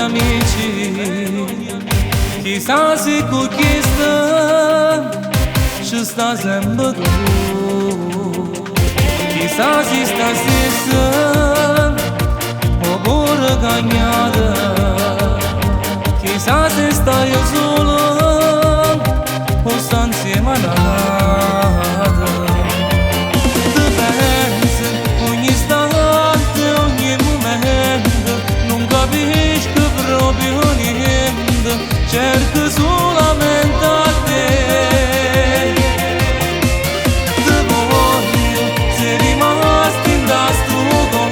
amici, chissà se con questa ci sta sempre tu. Chissà se sta stessa o pure cagnata. Chissà se stai solo o sta insieme a nata. Ti pensi ogni istante, ogni momento, non capisci proprio niente, cerco solamente a te. Ti voglio, sei rimasto in sto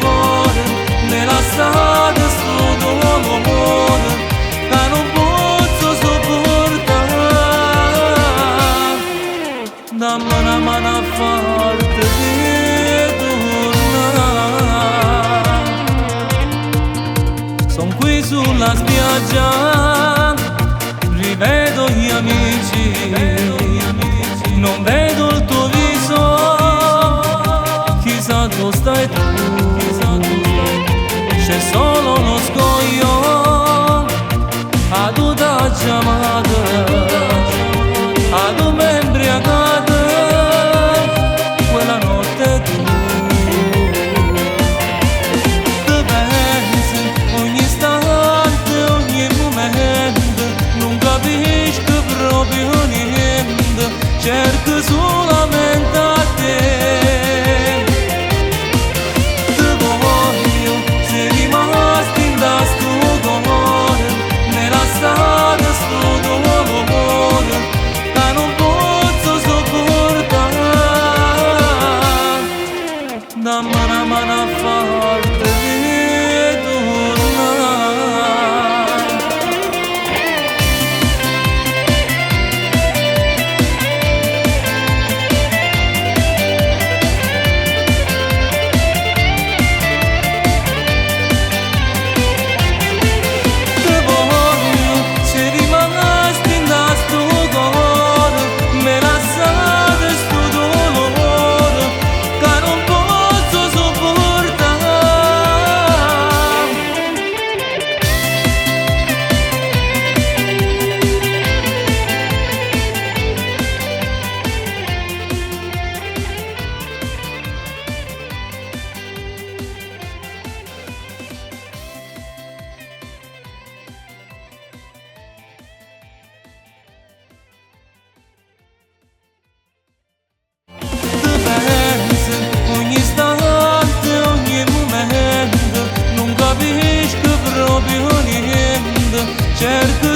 cuore, nella strada sto dolore che non posso sopportare. Dammi una mano forte di tornare. Son qui sulla spiaggia, rivedo gli amici, non vedo il tuo viso, chissà dove stai tu, c'è solo uno scoglio ad una chiamata, ad un'embriagata, quella notte tu. Ti pensi ogni istante, ogni momento, non capisci proprio niente, cerco solamente a te. Ti voglio, sei rimasto in sto cuore, nella strada sto dolore che non posso sopportare. Dammi una mano forte di tornare. Ti voglio, sei rimasto in sto cuore, me la strada sto dolore che non posso sopportare. Ti pensi ogni istante, ogni momento, non capisci proprio niente, cerco